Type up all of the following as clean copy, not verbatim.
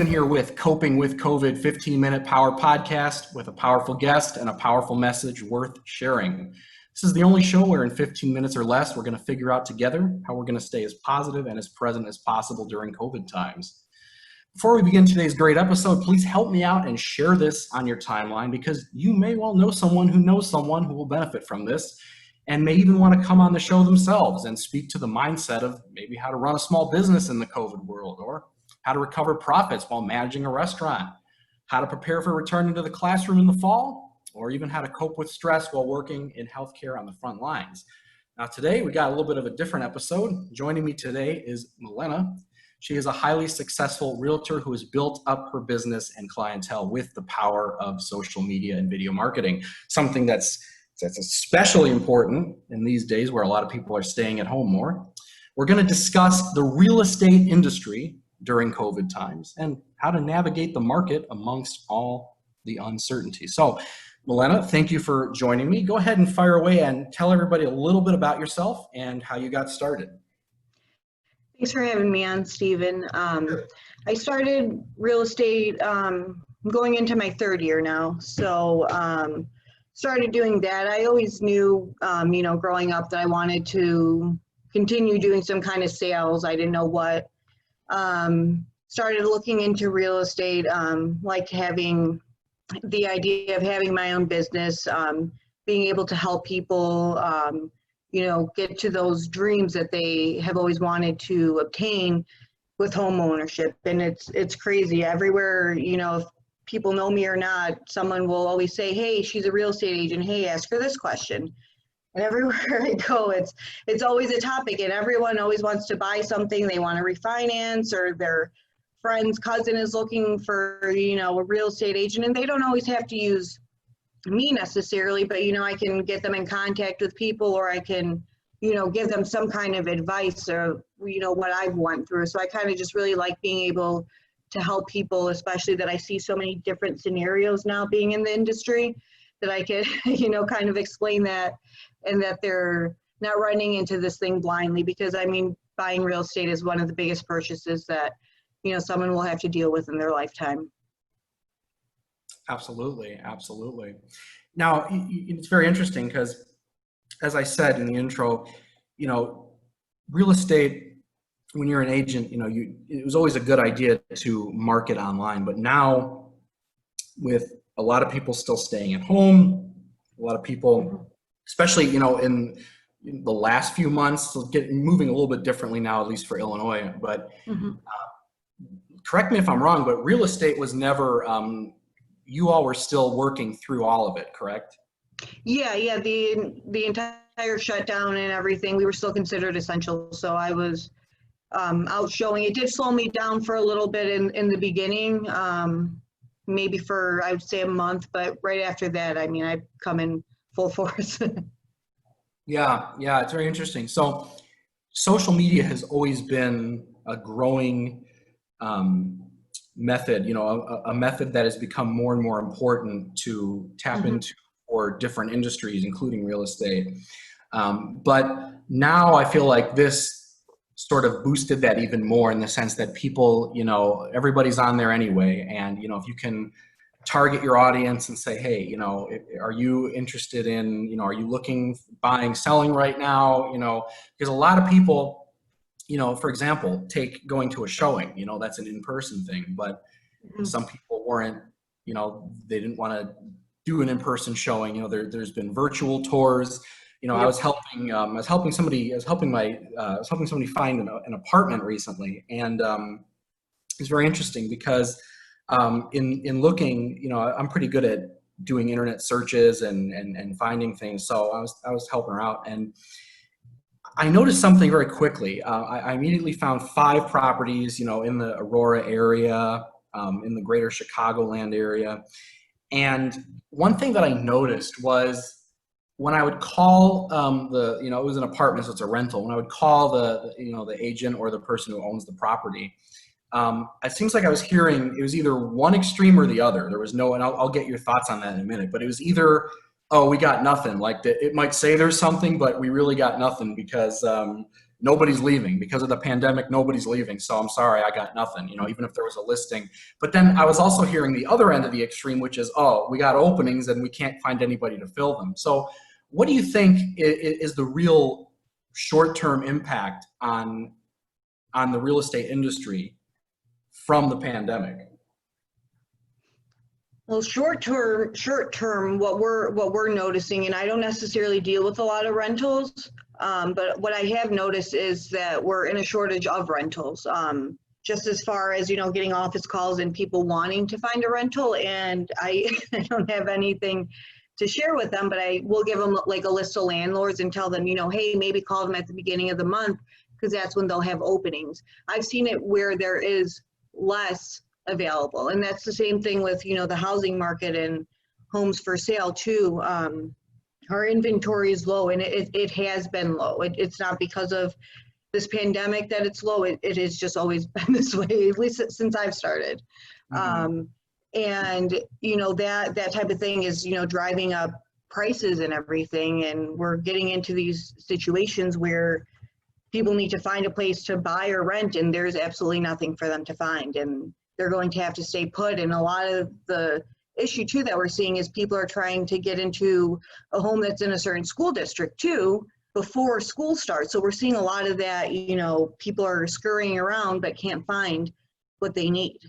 Stephen here with Coping with COVID 15-minute power podcast with a powerful guest and a powerful message worth sharing. This is the only show where in 15 minutes or less, we're going to figure out together how we're going to stay as positive and as present as possible during COVID times. Before we begin today's great episode, please help me out and share this on your timeline because you may well know someone who will benefit from this and may even want to come on the show themselves and speak to the mindset of maybe how to run a small business in the COVID world, or how to recover profits while managing a restaurant, how to prepare for returning to the classroom in the fall, or even how to cope with stress while working in healthcare on the front lines. Now today, we got a little bit of a different episode. Joining me today is Milena. She is a highly successful realtor who has built up her business and clientele with the power of social media and video marketing, something that's especially important in these days where a lot of people are staying at home more. We're going to discuss the real estate industry during COVID times and how to navigate the market amongst all the uncertainty. So, Milena, thank you for joining me. Go ahead and fire away and tell everybody a little bit about yourself and how you got started. Thanks for having me on, Stephen. I started real estate going into my third year now. So started doing that. I always knew, growing up that I wanted to continue doing some kind of sales. I didn't know what. Started looking into real estate, like having the idea of having my own business, being able to help people, get to those dreams that they have always wanted to obtain with home ownership. And it's crazy everywhere, if people know me or not, someone will always say, hey, she's a real estate agent. Hey, ask her this question. And everywhere I go, it's always a topic, and everyone always wants to buy something. They want to refinance, or their friend's cousin is looking for, a real estate agent, and they don't always have to use me necessarily, but, I can get them in contact with people, or I can, give them some kind of advice or, what I've went through. So I kind of just really like being able to help people, especially that I see so many different scenarios now being in the industry, that I could, kind of explain that, and that they're not running into this thing blindly, because buying real estate is one of the biggest purchases that, someone will have to deal with in their lifetime. Absolutely. Absolutely. Now, it's very interesting because, as I said in the intro, real estate, when you're an agent, it was always a good idea to market online, but now with a lot of people still staying at home, a lot of people, especially, in the last few months, moving a little bit differently now, at least for Illinois, but correct me if I'm wrong, but real estate was never, you all were still working through all of it, correct? Yeah, the entire shutdown and everything, we were still considered essential. So I was out showing. It did slow me down for a little bit in the beginning, maybe for, I would say, a month, but right after that, I've come in full force. Yeah, it's very interesting. So social media has always been a growing method, a method that has become more and more important to tap into for different industries, including real estate. But now I feel like this sort of boosted that even more, in the sense that people, everybody's on there anyway. And, if you can target your audience and say, hey, are you interested in, are you looking, buying, selling right now? Because a lot of people, for example, take going to a showing, that's an in-person thing, but some people weren't, they didn't want to do an in-person showing. There's been virtual tours. I was helping somebody find an apartment recently, and it's very interesting because in looking, I'm pretty good at doing internet searches and finding things. So I was helping her out, and I noticed something very quickly. I immediately found 5 properties, in the Aurora area, in the greater Chicagoland area. And one thing that I noticed was, when I would call it was an apartment, so it's a rental. When I would call the agent or the person who owns the property, it seems like I was hearing it was either one extreme or the other. There was no, and I'll get your thoughts on that in a minute, but it was either, oh, we got nothing. Like it might say there's something, but we really got nothing because nobody's leaving because of the pandemic. Nobody's leaving. So I'm sorry, I got nothing, even if there was a listing. But then I was also hearing the other end of the extreme, which is, oh, we got openings and we can't find anybody to fill them. So what do you think is the real short-term impact on the real estate industry from the pandemic? Well, short term, what we're noticing, and I don't necessarily deal with a lot of rentals, but what I have noticed is that we're in a shortage of rentals. Just as far as getting office calls and people wanting to find a rental, and I don't have anything to share with them, but I will give them like a list of landlords and tell them, hey, maybe call them at the beginning of the month because that's when they'll have openings. I've seen it where there is less available, and that's the same thing with the housing market and homes for sale too. Our inventory is low, and it has been low. It's not because of this pandemic that it's low. It has just always been this way, at least since I've started. And that type of thing is driving up prices and everything, and we're getting into these situations where people need to find a place to buy or rent, and there's absolutely nothing for them to find, and they're going to have to stay put. And a lot of the issue too that we're seeing is people are trying to get into a home that's in a certain school district too before school starts. So we're seeing a lot of that, people are scurrying around but can't find what they need.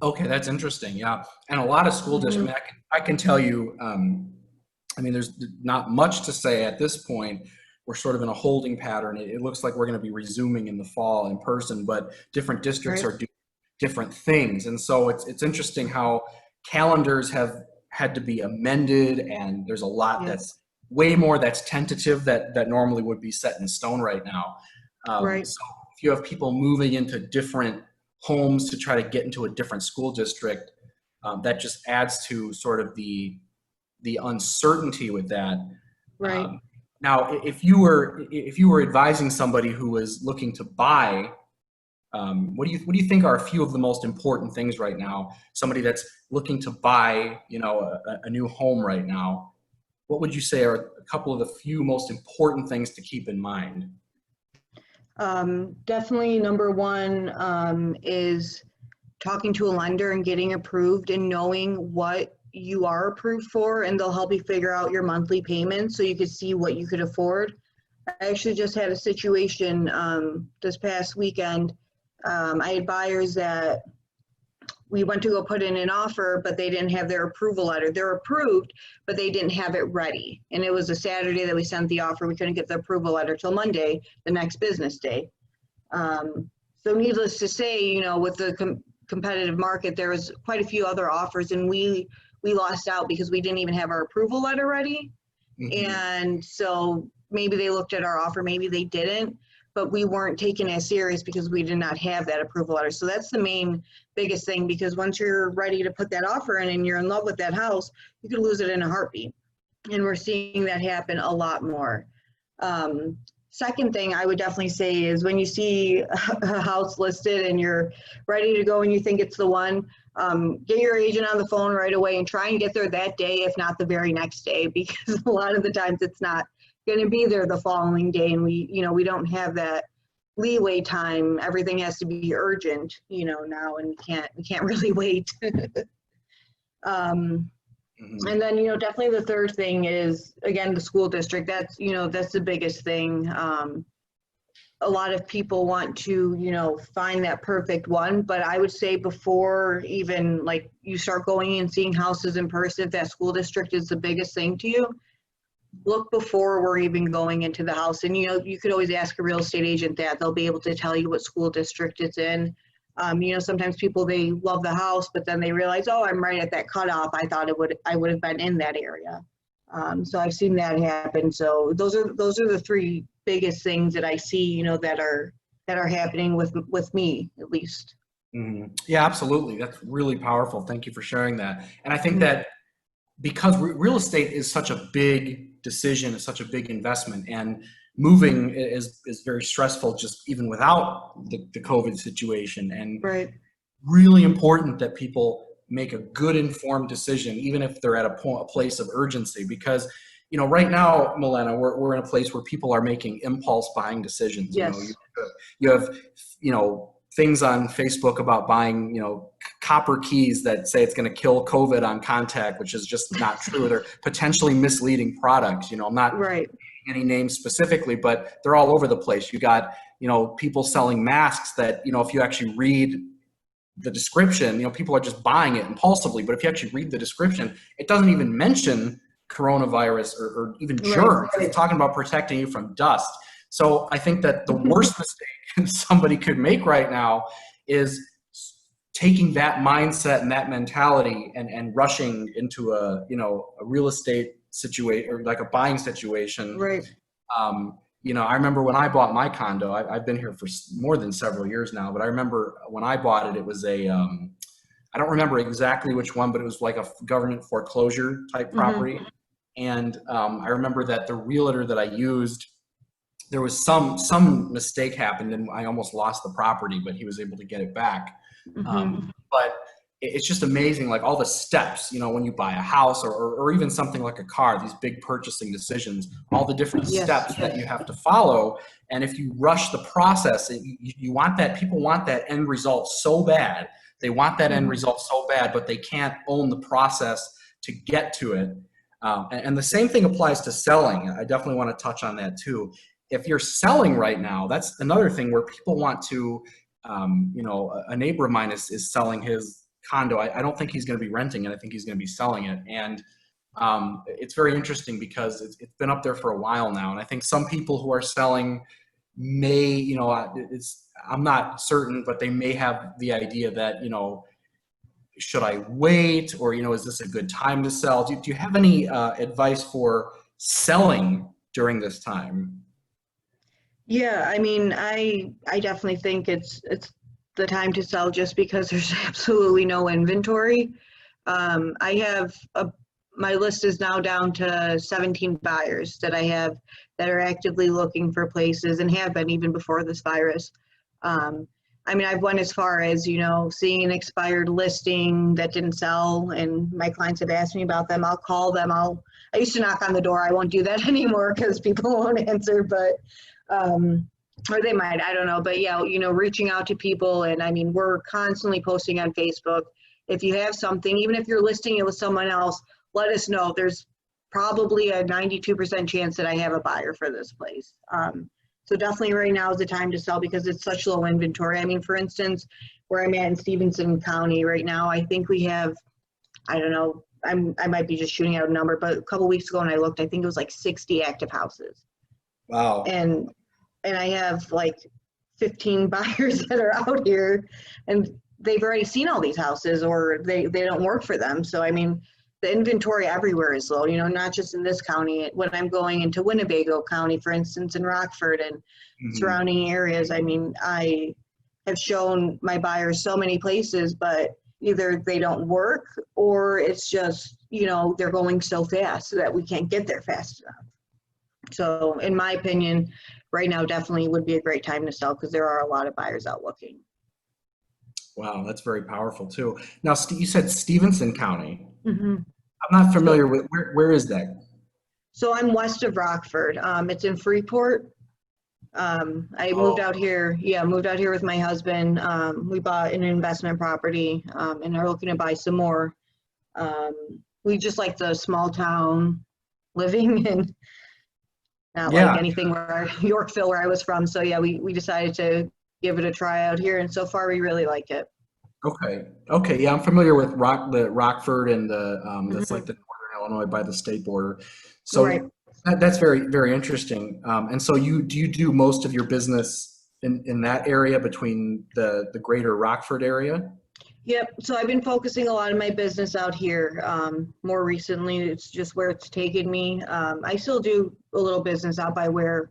Okay, that's interesting. Yeah, and a lot of school districts. I mean, I can tell you. There's not much to say at this point. We're sort of in a holding pattern. It looks like we're going to be resuming in the fall in person, but different districts are doing different things, and so it's interesting how calendars have had to be amended, and there's a lot that's way more that's tentative that normally would be set in stone right now. So if you have people moving into different homes to try to get into a different school district, that just adds to sort of the uncertainty with that. Now, if you were advising somebody who was looking to buy, what do you think are a few of the most important things right now? Somebody that's looking to buy, a new home right now, what would you say are a couple of the few most important things to keep in mind? Definitely number one is talking to a lender and getting approved and knowing what you are approved for, and they'll help you figure out your monthly payments so you could see what you could afford. I actually just had a situation this past weekend. I had buyers that we went to go put in an offer, but they didn't have their approval letter. They're approved, but they didn't have it ready. And it was a Saturday that we sent the offer. We couldn't get the approval letter till Monday, the next business day. So needless to say, with the competitive market, there was quite a few other offers, and we lost out because we didn't even have our approval letter ready. And so maybe they looked at our offer, maybe they didn't, but we weren't taken as serious because we did not have that approval letter. So that's the biggest thing, because once you're ready to put that offer in and you're in love with that house, you could lose it in a heartbeat. And we're seeing that happen a lot more. Second thing I would definitely say is when you see a house listed and you're ready to go and you think it's the one, get your agent on the phone right away and try and get there that day, if not the very next day, because a lot of the times it's not going to be there the following day, and we don't have that leeway time. Everything has to be urgent, now, and we can't really wait. And then, definitely the third thing is, again, the school district. That's the biggest thing. A lot of people want to, find that perfect one, but I would say before even like you start going and seeing houses in person, if that school district is the biggest thing to you, look before we're even going into the house. And, you could always ask a real estate agent that. They'll be able to tell you what school district it's in. Sometimes people, they love the house, but then they realize, oh, I'm right at that cutoff. I thought I would have been in that area. So I've seen that happen. So those are the three biggest things that I see, that are happening with me, at least. Yeah, absolutely. That's really powerful. Thank you for sharing that. And I think that because real estate is such a big decision, it's such a big investment, and moving is very stressful just even without the COVID situation. And really important that people make a good informed decision, even if they're at a place of urgency, because right now, Milena, we're in a place where people are making impulse buying decisions. Yes. You have, things on Facebook about buying, copper keys that say it's going to kill COVID on contact, which is just not true. They're potentially misleading products. I'm not Right. any names specifically, but they're all over the place. You got, people selling masks that, if you actually read the description, people are just buying it impulsively. But if you actually read the description, it doesn't even mention coronavirus or even germs. Right. It's talking about protecting you from dust. So I think that the worst mistake somebody could make right now is taking that mindset and that mentality and rushing into a real estate situation or like a buying situation. Right. I remember when I bought my condo, I've been here for more than several years now, but I remember when I bought it, it was I don't remember exactly which one, but it was like a government foreclosure type property. And I remember that the realtor that I used, there was some mistake happened and I almost lost the property, but he was able to get it back. But it's just amazing, like all the steps, when you buy a house or even something like a car, these big purchasing decisions, all the different steps that you have to follow. And if you rush the process, you want that, people want that end result so bad. They want that end result so bad, but they can't own the process to get to it. And the same thing applies to selling. I definitely want to touch on that too. If you're selling right now, that's another thing where people want to, a neighbor of mine is selling his condo. I don't think he's going to be renting it. I think he's going to be selling it. And it's very interesting because it's been up there for a while now. And I think some people who are selling may, I'm not certain, but they may have the idea that, should I wait or, is this a good time to sell? Do you have any advice for selling during this time? Yeah, I mean, I definitely think it's the time to sell just because there's absolutely no inventory. I have my list is now down to 17 buyers that I have that are actively looking for places and have been even before this virus. I mean, I've went as far as, seeing an expired listing that didn't sell and my clients have asked me about them. I'll call them. I used to knock on the door. I won't do that anymore because people won't answer, but or they might, I don't know. But yeah, reaching out to people. And I mean, we're constantly posting on Facebook. If you have something, even if you're listing it with someone else, let us know. There's probably a 92% chance that I have a buyer for this place. So definitely right now is the time to sell because it's such low inventory. I mean, for instance, where I'm at in Stevenson County right now, I think we have, I don't know, I might be just shooting out a number, but a couple weeks ago when I looked, I think it was like 60 active houses. Wow. And I have like 15 buyers that are out here and they've already seen all these houses or they don't work for them. So, I mean, the inventory everywhere is low, not just in this county. When I'm going into Winnebago County, for instance, in Rockford and surrounding areas, I mean, I have shown my buyers so many places, but either they don't work or it's just, they're going so fast that we can't get there fast enough. So in my opinion, right now definitely would be a great time to sell because there are a lot of buyers out looking. Wow, that's very powerful too. Now, you said Stevenson County. Mm-hmm. I'm not familiar with where is that? So I'm west of Rockford. It's in Freeport. I moved out here. Yeah, moved out here with my husband. We bought an investment property and are looking to buy some more. We just like the small town living and not like anything where Yorkville where I was from. So yeah, we decided to give it a try out here, and so far we really like it. Okay, yeah, I'm familiar with the Rockford and the that's like the northern Illinois by the state border. So that's very, very interesting. And so do you do most of your business in that area between the greater Rockford area? Yep. So I've been focusing a lot of my business out here. More recently, it's just where it's taken me. I still do a little business out by where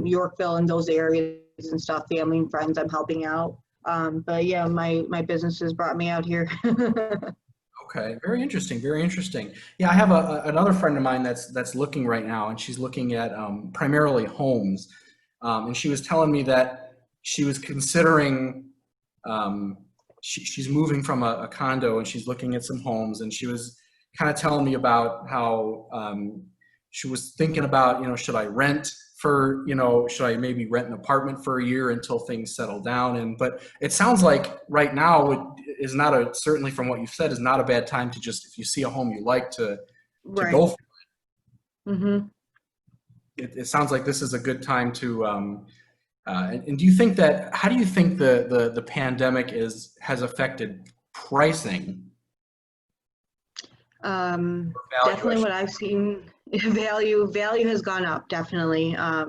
Yorkville and those areas and stuff, family and friends I'm helping out. But yeah, my business has brought me out here. Okay, very interesting, very interesting. Yeah, I have another friend of mine that's looking right now, and she's looking at primarily homes. And she was telling me that she was considering, she's moving from a condo and she's looking at some homes, and she was kind of telling me about how she was thinking about, should I rent for, should I maybe rent an apartment for a year until things settle down? But it sounds like right now is not certainly from what you've said, is not a bad time to just, if you see a home you like, to Right. go for Mm-hmm. it. It sounds like this is a good time to, and do you think how do you think the pandemic has affected pricing? Value, I Definitely should. what I've seen, value has gone up, definitely. I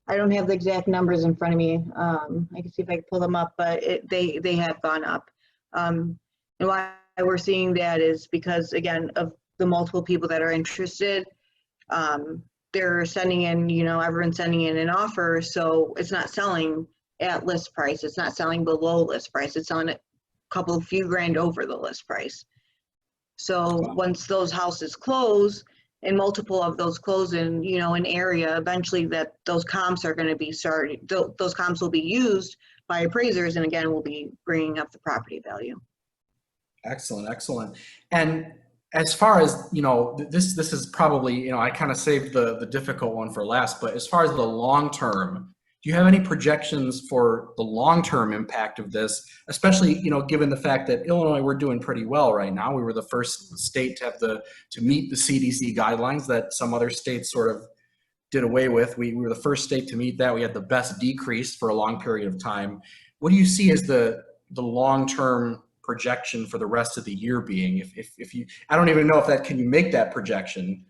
don't have the exact numbers in front of me. I can see if I can pull them up, but they have gone up. And why we're seeing that is because, again, of the multiple people that are interested. They're sending in, everyone's sending in an offer, so it's not selling at list price. It's not selling below list price. It's selling a few grand over the list price. So once those houses close, and multiple of those close in, an area, eventually those comps are going to be started. Those comps will be used by appraisers, and again, will be bringing up the property value. Excellent, excellent. And as far as, this is probably, I kind of saved the difficult one for last, but as far as the long term, do you have any projections for the long-term impact of this, especially, given the fact that Illinois, we're doing pretty well right now. We were the first state to meet the CDC guidelines that some other states sort of did away with. We were the first state to meet that. We had the best decrease for a long period of time. What do you see as the long-term projection for the rest of the year being? If you, I don't even know can you make that projection?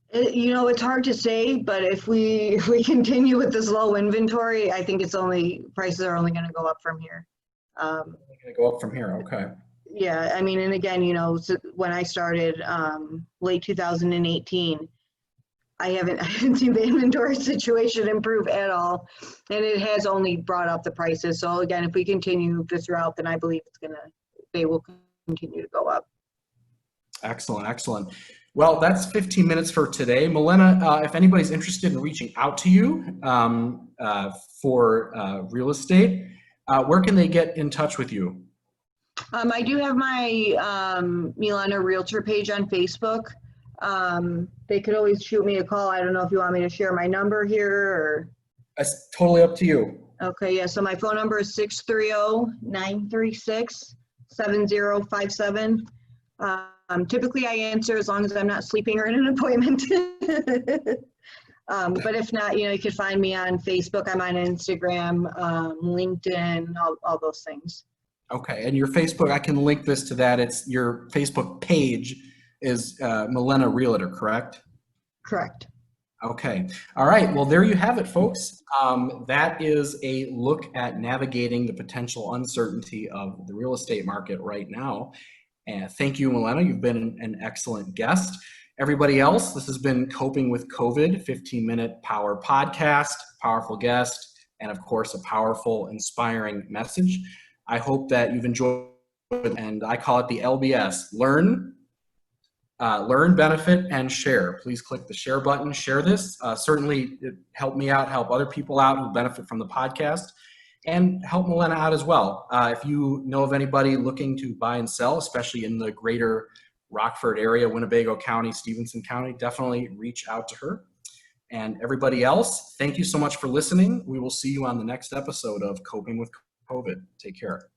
It's hard to say, but if we continue with this low inventory, I think prices are only going to go up from here. Going to go up from here. Okay. Yeah, I mean, and again, when I started late 2018, I haven't seen the inventory situation improve at all, and it has only brought up the prices. So again, if we continue this route, then I believe they will continue to go up. Excellent, excellent. Well, that's 15 minutes for today. Milena, if anybody's interested in reaching out to you for real estate, where can they get in touch with you? I do have my Milena Realtor page on Facebook. They could always shoot me a call. I don't know if you want me to share my number here or. That's totally up to you. Okay, yeah, so my phone number is 630-936-7057. Typically I answer as long as I'm not sleeping or in an appointment. But if not, you can find me on Facebook. I'm on Instagram, LinkedIn, all those things. Okay, and your Facebook, I can link this to that. It's your Facebook page is Milena Realtor, correct? Correct. Okay. All right. Well, there you have it, folks. That is a look at navigating the potential uncertainty of the real estate market right now. And thank you, Milena. You've been an excellent guest. Everybody else, this has been Coping with COVID, 15-minute power podcast, powerful guest, and of course, a powerful, inspiring message. I hope that you've enjoyed it, and I call it the LBS, learn, benefit, and share. Please click the share button, share this. Certainly help me out, help other people out who benefit from the podcast, and help Milena out as well. If you know of anybody looking to buy and sell, especially in the greater Rockford area, Winnebago County, Stevenson County, definitely reach out to her. And everybody else, thank you so much for listening. We will see you on the next episode of Coping with COVID. Take care.